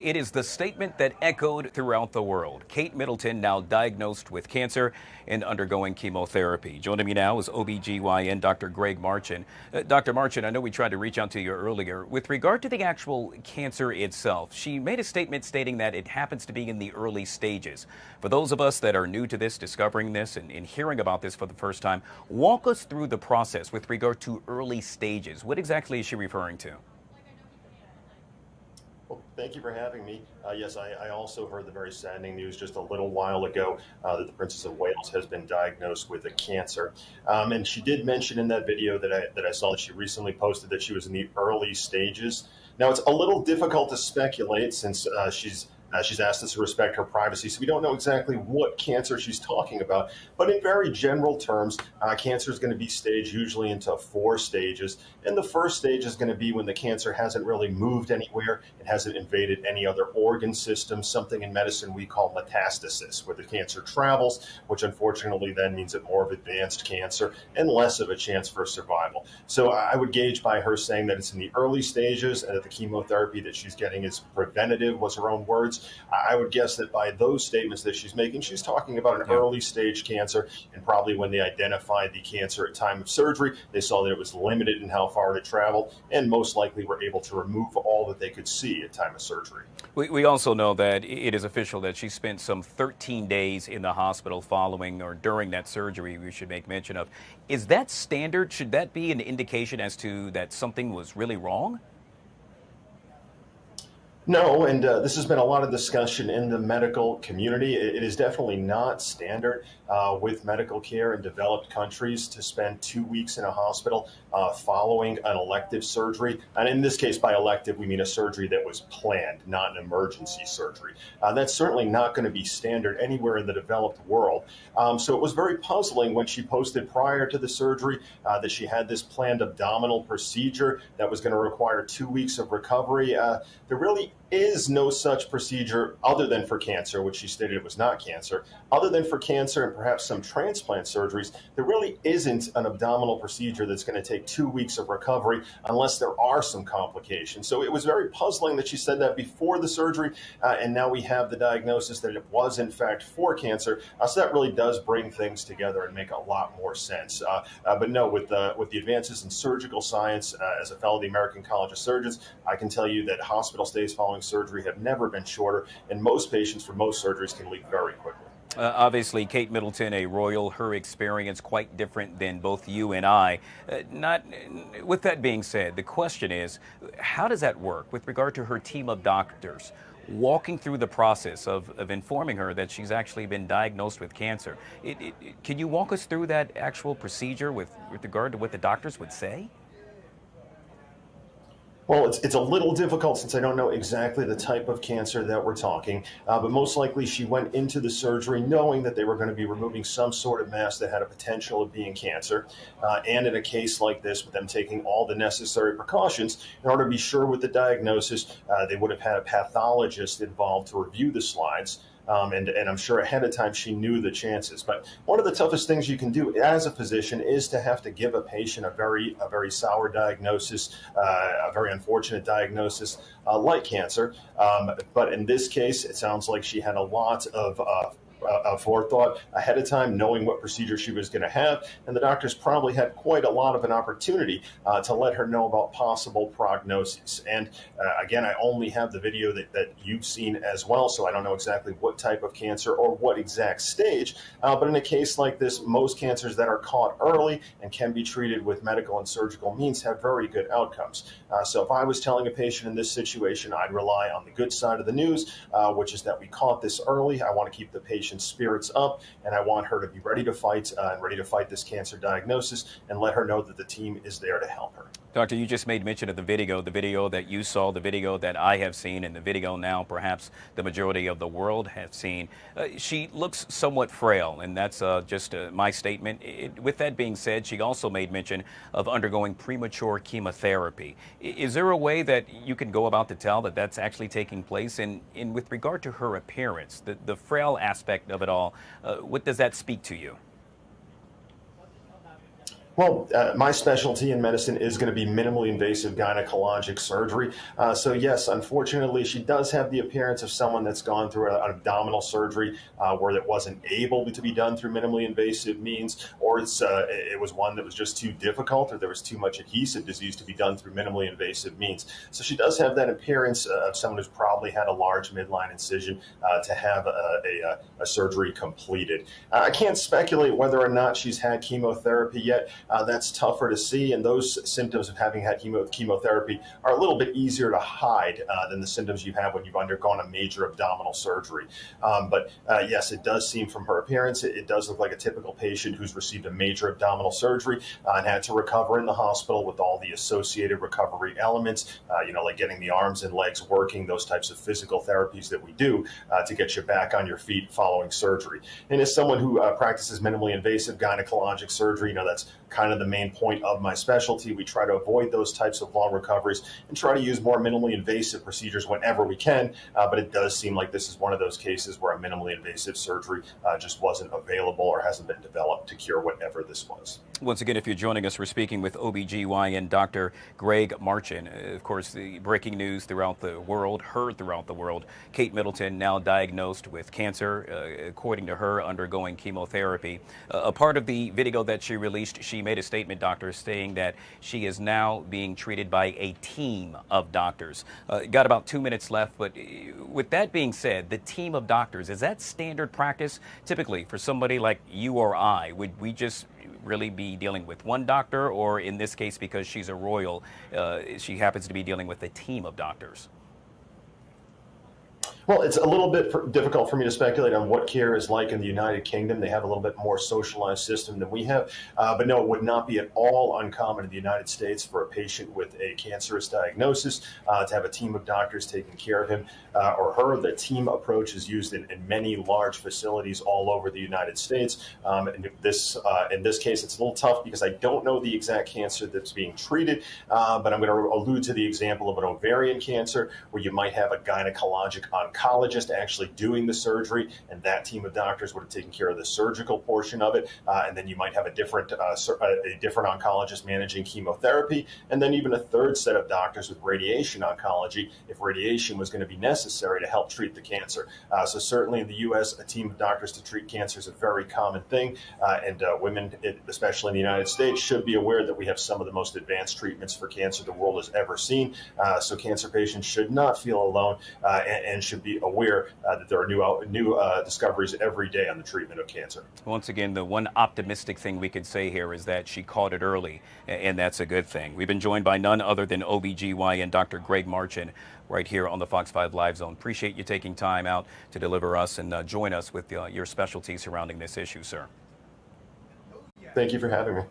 It is the statement that echoed throughout the world. Kate Middleton now diagnosed with cancer and undergoing chemotherapy. Joining me now is OBGYN Dr. Greg Marchand. Dr. Marchand, I know we tried to reach out to you earlier. With regard to the actual cancer itself, she made a statement stating that it happens to be in the early stages. For those of us that are new to this, discovering this and hearing about this for the first time, walk us through the process with regard to early stages. What exactly is she referring to? Well, thank you for having me. Yes, I also heard the very saddening news just a little while ago that the Princess of Wales has been diagnosed with a cancer. And she did mention in that video that I saw that she recently posted that she was in the early stages. Now, it's a little difficult to speculate since she's asked us to respect her privacy, so we don't know exactly what cancer she's talking about. But in very general terms, cancer is going to be staged usually into 4 stages. And the first stage is going to be when the cancer hasn't really moved anywhere. It hasn't invaded any other organ system, something in medicine we call metastasis, where the cancer travels, which unfortunately then means it more of advanced cancer and less of a chance for survival. So I would gauge by her saying that it's in the early stages and that the chemotherapy that she's getting is preventative, was her own words. I would guess that by those statements that she's making, she's talking about an early stage cancer, and probably when they identified the cancer at time of surgery, they saw that it was limited in how far it traveled, and most likely were able to remove all that they could see at time of surgery. We also know that it is official that she spent some 13 days in the hospital following or during that surgery we should make mention of. Is that standard? Should that be an indication as to that something was really wrong? No, and this has been a lot of discussion in the medical community. It is definitely not standard with medical care in developed countries to spend 2 weeks in a hospital following an elective surgery. And in this case, by elective, we mean a surgery that was planned, not an emergency surgery. That's certainly not going to be standard anywhere in the developed world. So it was very puzzling when she posted prior to the surgery that she had this planned abdominal procedure that was going to require 2 weeks of recovery. There really is no such procedure other than for cancer, which she stated it was not cancer. Other than for cancer and perhaps some transplant surgeries, there really isn't an abdominal procedure that's going to take 2 weeks of recovery unless there are some complications. So it was very puzzling that she said that before the surgery, and now we have the diagnosis that it was in fact for cancer. So that really does bring things together and make a lot more sense. But no, with the advances in surgical science, as a fellow of the American College of Surgeons, I can tell you that hospital stays following surgery have never been shorter, and most patients for most surgeries can leave very quickly. Obviously, Kate Middleton, a royal, her experience quite different than both you and I. With that being said, the question is, how does that work with regard to her team of doctors walking through the process of informing her that she's actually been diagnosed with cancer? Can you walk us through that actual procedure with regard to what the doctors would say? Well, it's a little difficult since I don't know exactly the type of cancer that we're talking, but most likely she went into the surgery knowing that they were going to be removing some sort of mass that had a potential of being cancer. And in a case like this, with them taking all the necessary precautions, in order to be sure with the diagnosis, they would have had a pathologist involved to review the slides. And I'm sure ahead of time she knew the chances. But one of the toughest things you can do as a physician is to have to give a patient a very sour diagnosis, a very unfortunate diagnosis like cancer. But in this case, it sounds like she had a lot of forethought ahead of time, knowing what procedure she was going to have, and the doctors probably had quite a lot of an opportunity to let her know about possible prognosis. And again, I only have the video that you've seen as well, so I don't know exactly what type of cancer or what exact stage, but in a case like this, most cancers that are caught early and can be treated with medical and surgical means have very good outcomes. So if I was telling a patient in this situation, I'd rely on the good side of the news, which is that we caught this early. I want to keep the patient spirits up, and I want her to be ready to fight and ready to fight this cancer diagnosis, and let her know that the team is there to help her. Doctor, you just made mention of the video that you saw, the video that I have seen, and the video now perhaps the majority of the world have seen. She looks somewhat frail, and that's just my statement. With that being said, she also made mention of undergoing premature chemotherapy. Is there a way that you can go about to tell that that's actually taking place? And with regard to her appearance, the frail aspect of it all, what does that speak to you? Well, my specialty in medicine is going to be minimally invasive gynecologic surgery. So yes, unfortunately, she does have the appearance of someone that's gone through an abdominal surgery where it wasn't able to be done through minimally invasive means, or it was one that was just too difficult, or there was too much adhesive disease to be done through minimally invasive means. So she does have that appearance of someone who's probably had a large midline incision to have a surgery completed. I can't speculate whether or not she's had chemotherapy yet. That's tougher to see, and those symptoms of having had chemotherapy are a little bit easier to hide than the symptoms you have when you've undergone a major abdominal surgery. But yes, it does seem from her appearance, it does look like a typical patient who's received a major abdominal surgery and had to recover in the hospital with all the associated recovery elements, like getting the arms and legs working, those types of physical therapies that we do to get you back on your feet following surgery. And as someone who practices minimally invasive gynecologic surgery, that's kind of the main point of my specialty. We try to avoid those types of long recoveries and try to use more minimally invasive procedures whenever we can. But it does seem like this is one of those cases where a minimally invasive surgery just wasn't available or hasn't been developed to cure whatever this was. Once again, if you're joining us, we're speaking with OBGYN Dr. Greg Marchand. Of course, the breaking news throughout the world, heard throughout the world, Kate Middleton now diagnosed with cancer, according to her, undergoing chemotherapy. A part of the video that she released, she made a statement, doctor, saying that she is now being treated by a team of doctors. Got about 2 minutes left, but with that being said, the team of doctors, is that standard practice typically for somebody like you or I? Would we just really be dealing with one doctor, or in this case, because she's a royal, she happens to be dealing with a team of doctors? Well, it's a little bit difficult for me to speculate on what care is like in the United Kingdom. They have a little bit more socialized system than we have. But no, it would not be at all uncommon in the United States for a patient with a cancerous diagnosis to have a team of doctors taking care of him or her. The team approach is used in many large facilities all over the United States. In this case, it's a little tough because I don't know the exact cancer that's being treated, but I'm going to allude to the example of an ovarian cancer where you might have a gynecologic oncologist actually doing the surgery, and that team of doctors would have taken care of the surgical portion of it, and then you might have a different oncologist managing chemotherapy, and then even a third set of doctors with radiation oncology if radiation was going to be necessary to help treat the cancer. So certainly in the U.S., a team of doctors to treat cancer is a very common thing, and women, especially in the United States, should be aware that we have some of the most advanced treatments for cancer the world has ever seen. So cancer patients should not feel alone and should be aware that there are new discoveries every day on the treatment of cancer. Once again, the one optimistic thing we could say here is that she caught it early, and that's a good thing. We've been joined by none other than OBGYN Dr. Greg Marchand right here on the Fox 5 Live Zone. Appreciate you taking time out to deliver us and join us with your specialty surrounding this issue, sir. Thank you for having me.